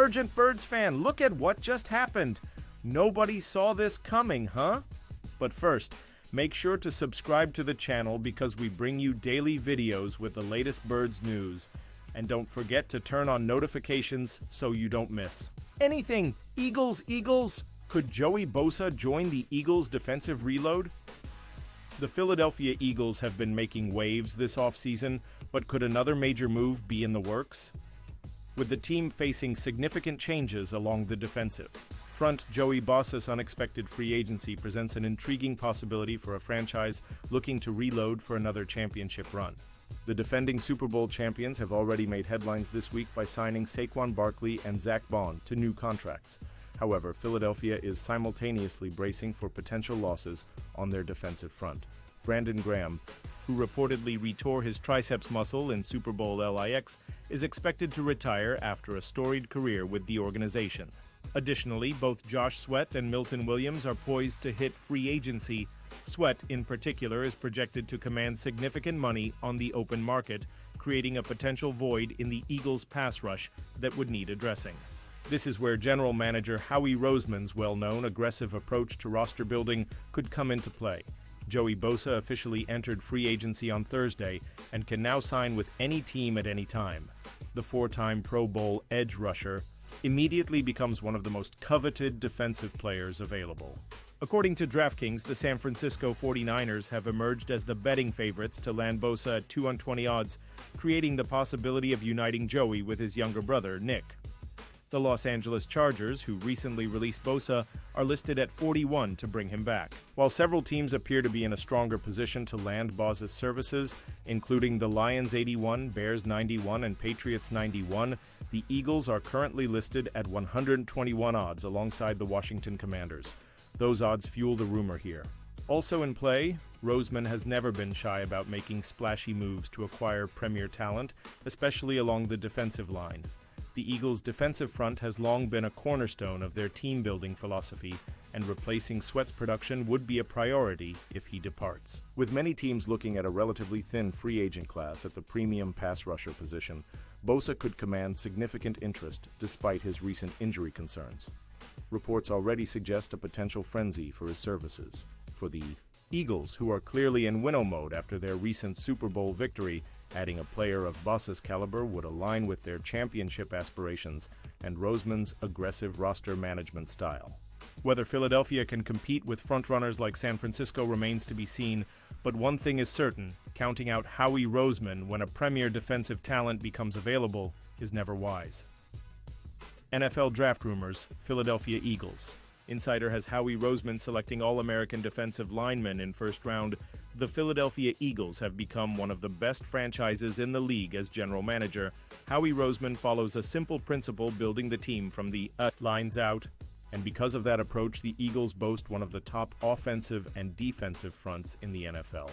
Urgent Birds fan, look at what just happened. Nobody saw this coming, huh? But first, make sure to subscribe to the channel because we bring you daily videos with the latest birds news. And don't forget to turn on notifications so you don't miss anything. Eagles. Could Joey Bosa join the Eagles' defensive reload? The Philadelphia Eagles have been making waves this offseason, but could another major move be in the works? With the team facing significant changes along the defensive front, Joey Bosa's unexpected free agency presents an intriguing possibility for a franchise looking to reload for another championship run. The defending Super Bowl champions have already made headlines this week by signing Saquon Barkley and Zach Bond to new contracts. However, Philadelphia is simultaneously bracing for potential losses on their defensive front. Brandon Graham, who reportedly retore his triceps muscle in Super Bowl LIX, is expected to retire after a storied career with the organization. Additionally, both Josh Sweat and Milton Williams are poised to hit free agency. Sweat, in particular, is projected to command significant money on the open market, creating a potential void in the Eagles' pass rush that would need addressing. This is where general manager Howie Roseman's well-known aggressive approach to roster building could come into play. Joey Bosa officially entered free agency on Thursday and can now sign with any team at any time. The four-time Pro Bowl edge rusher immediately becomes one of the most coveted defensive players available. According to DraftKings, the San Francisco 49ers have emerged as the betting favorites to land Bosa at 2-1-20 odds, creating the possibility of uniting Joey with his younger brother, Nick. The Los Angeles Chargers, who recently released Bosa, are listed at 41 to bring him back. While several teams appear to be in a stronger position to land Bosa's services, including the Lions 81, Bears 91, and Patriots 91, the Eagles are currently listed at 121 odds alongside the Washington Commanders. Those odds fuel the rumor here. Also in play, Roseman has never been shy about making splashy moves to acquire premier talent, especially along the defensive line. The Eagles' defensive front has long been a cornerstone of their team-building philosophy, and replacing Sweat's production would be a priority if he departs. With many teams looking at a relatively thin free agent class at the premium pass rusher position, Bosa could command significant interest despite his recent injury concerns. Reports already suggest a potential frenzy for his services. For the Eagles, who are clearly in winnow mode after their recent Super Bowl victory, adding a player of Bosa's caliber would align with their championship aspirations and Roseman's aggressive roster management style. Whether Philadelphia can compete with frontrunners like San Francisco remains to be seen, but one thing is certain: counting out Howie Roseman when a premier defensive talent becomes available is never wise. NFL draft rumors: Philadelphia Eagles. Insider has Howie Roseman selecting All-American defensive linemen in first round. The Philadelphia Eagles have become one of the best franchises in the league as general manager. Howie Roseman follows a simple principle, building the team from the lines out. And because of that approach, the Eagles boast one of the top offensive and defensive fronts in the NFL.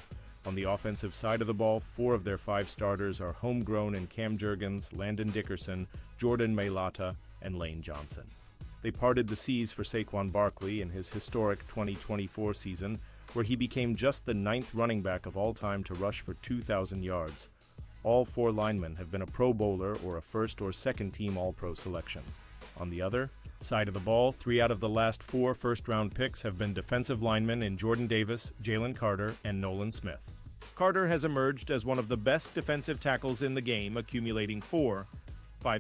On the offensive side of the ball, 4 of their 5 starters are homegrown in Cam Jurgens, Landon Dickerson, Jordan Mailata, and Lane Johnson. They parted the seas for Saquon Barkley in his historic 2024 season, where he became just the 9th running back of all time to rush for 2,000 yards. All 4 linemen have been a Pro Bowler or a first or second team All-Pro selection. On the other side of the ball, 3 out of the last 4 first-round picks have been defensive linemen in Jordan Davis, Jalen Carter, and Nolan Smith. Carter has emerged as one of the best defensive tackles in the game, accumulating 5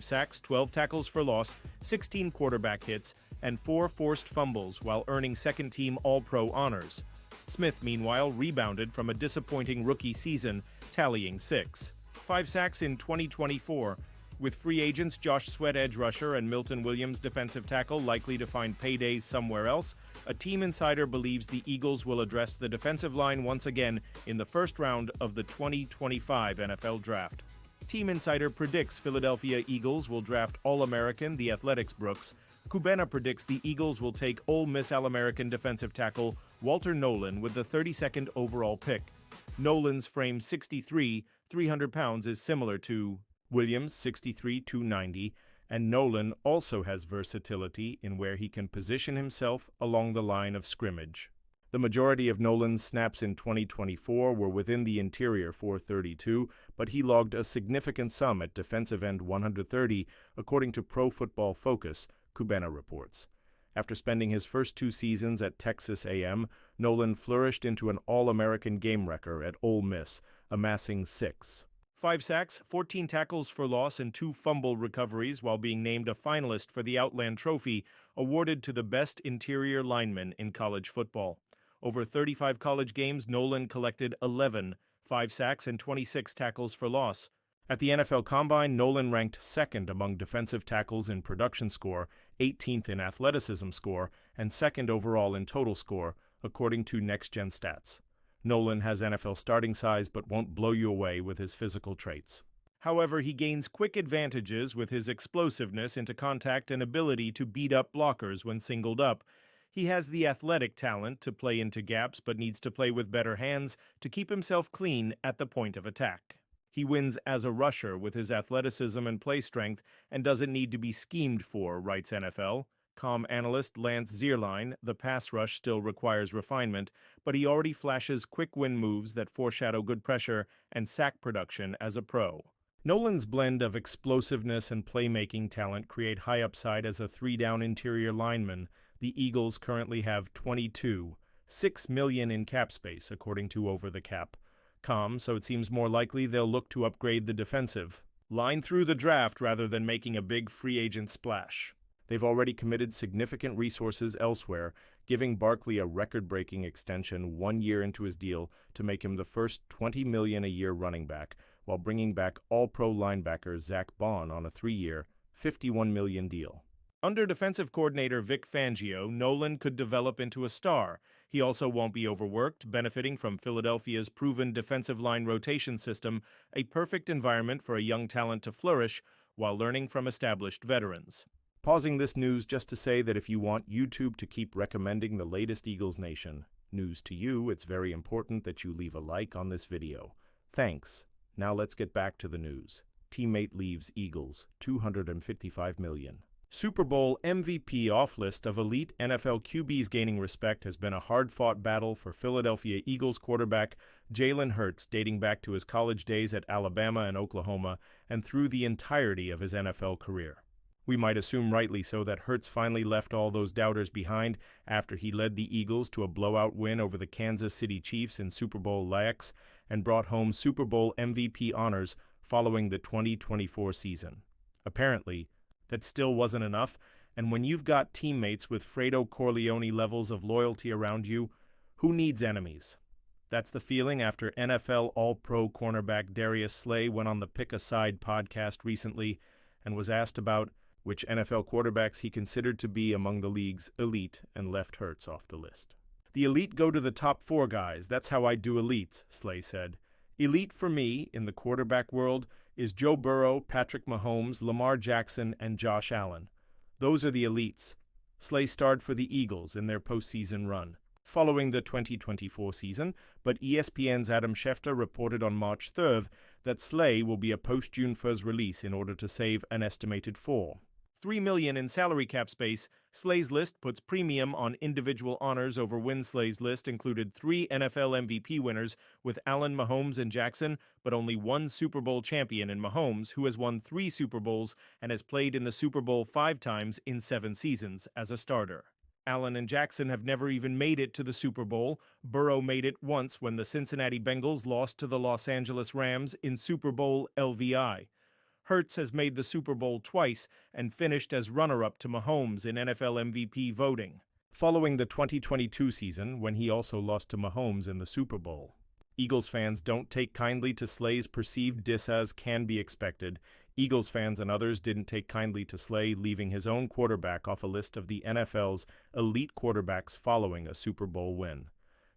sacks, 12 tackles for loss, 16 quarterback hits, and 4 forced fumbles while earning second-team All-Pro honors. Smith, meanwhile, rebounded from a disappointing rookie season, tallying 5 sacks in 2024, with free agents Josh Sweat, edge rusher, and Milton Williams, defensive tackle, likely to find paydays somewhere else. A team insider believes the Eagles will address the defensive line once again in the first round of the 2025 NFL Draft. Team Insider predicts Philadelphia Eagles will draft All-American The Athletic's Brooks. Kubena predicts the Eagles will take Ole Miss All-American defensive tackle Walter Nolan with the 32nd overall pick. Nolan's frame 6'3", 300 pounds is similar to Williams 6'3", 290, and Nolan also has versatility in where he can position himself along the line of scrimmage. The majority of Nolan's snaps in 2024 were within the interior 432, but he logged a significant sum at defensive end 130, according to Pro Football Focus, Cubana reports. After spending his first 2 seasons at Texas A&M, Nolan flourished into an All-American game wrecker at Ole Miss, amassing 6. 5 sacks, 14 tackles for loss, and 2 fumble recoveries while being named a finalist for the Outland Trophy, awarded to the best interior lineman in college football. Over 35 college games, Nolan collected 11, 5 sacks, and 26 tackles for loss. At the NFL Combine, Nolan ranked second among defensive tackles in production score, 18th in athleticism score, and second overall in total score, according to Next Gen Stats. Nolan has NFL starting size but won't blow you away with his physical traits. However, he gains quick advantages with his explosiveness into contact and ability to beat up blockers when singled up. He has the athletic talent to play into gaps but needs to play with better hands to keep himself clean at the point of attack. He wins as a rusher with his athleticism and play strength and doesn't need to be schemed for, writes NFL.com analyst Lance Zierlein. The pass rush still requires refinement, but he already flashes quick win moves that foreshadow good pressure and sack production as a pro. Nolan's blend of explosiveness and playmaking talent create high upside as a 3-down interior lineman. The Eagles currently have $22.6 million in cap space, according to Over the Cap.com, so it seems more likely they'll look to upgrade the defensive line through the draft rather than making a big free agent splash. They've already committed significant resources elsewhere, giving Barkley a record-breaking extension 1 year into his deal to make him the first $20 million a year running back, while bringing back All-Pro linebacker Zach Bond on a 3-year, $51 million deal. Under defensive coordinator Vic Fangio, Nolan could develop into a star. He also won't be overworked, benefiting from Philadelphia's proven defensive line rotation system, a perfect environment for a young talent to flourish while learning from established veterans. Pausing this news just to say that if you want YouTube to keep recommending the latest Eagles Nation news to you, it's very important that you leave a like on this video. Thanks. Now let's get back to the news. Teammate leaves Eagles, $255 million. Super Bowl MVP off list of elite NFL QBs gaining respect has been a hard-fought battle for Philadelphia Eagles quarterback Jalen Hurts dating back to his college days at Alabama and Oklahoma and through the entirety of his NFL career. We might assume rightly so that Hurts finally left all those doubters behind after he led the Eagles to a blowout win over the Kansas City Chiefs in Super Bowl X and brought home Super Bowl MVP honors following the 2024 season. Apparently, that still wasn't enough, and when you've got teammates with Fredo Corleone levels of loyalty around you, who needs enemies? That's the feeling after NFL All-Pro cornerback Darius Slay went on the Pick a Side podcast recently and was asked about which NFL quarterbacks he considered to be among the league's elite and left Hurts off the list. The elite go to the top 4 guys. That's how I do elites, Slay said. Elite for me, in the quarterback world, is Joe Burrow, Patrick Mahomes, Lamar Jackson, and Josh Allen. Those are the elites. Slay starred for the Eagles in their postseason run following the 2024 season, but ESPN's Adam Schefter reported on March 3rd that Slay will be a post-June 1st release in order to save an estimated $4 million in salary cap space. Slay's list puts premium on individual honors over when Slay's list included 3 NFL MVP winners with Allen, Mahomes, and Jackson, but only 1 Super Bowl champion in Mahomes, who has won 3 Super Bowls and has played in the Super Bowl 5 times in 7 seasons as a starter. Allen and Jackson have never even made it to the Super Bowl. Burrow made it once when the Cincinnati Bengals lost to the Los Angeles Rams in Super Bowl LVI. Hurts has made the Super Bowl twice and finished as runner-up to Mahomes in NFL MVP voting, following the 2022 season when he also lost to Mahomes in the Super Bowl. Eagles fans don't take kindly to Slay's perceived diss as can be expected. Eagles fans and others didn't take kindly to Slay leaving his own quarterback off a list of the NFL's elite quarterbacks following a Super Bowl win.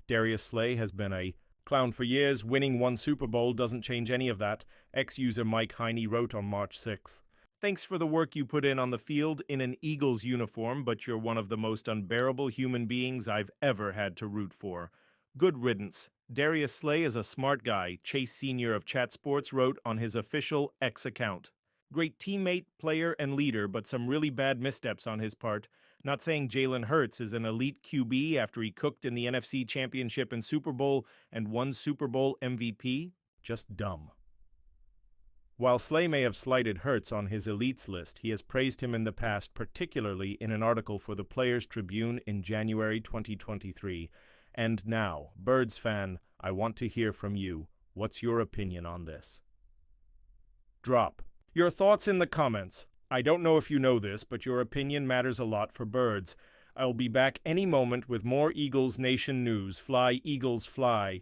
Darius Slay has been a clown for years. Winning 1 Super Bowl doesn't change any of that, ex-user Mike Heine wrote on March 6th. Thanks for the work you put in on the field in an Eagles uniform, but you're one of the most unbearable human beings I've ever had to root for. Good riddance. Darius Slay is a smart guy, Chase Sr. of Chat Sports wrote on his official X account. Great teammate, player, and leader, but some really bad missteps on his part. Not saying Jalen Hurts is an elite QB after he cooked in the NFC Championship and Super Bowl and won Super Bowl MVP. Just dumb. While Slay may have slighted Hurts on his elites list, he has praised him in the past, particularly in an article for the Players Tribune in January 2023. And now, Birds fan, I want to hear from you. What's your opinion on this? Drop your thoughts in the comments. I don't know if you know this, but your opinion matters a lot for Birds. I'll be back any moment with more Eagles Nation news. Fly, Eagles, fly.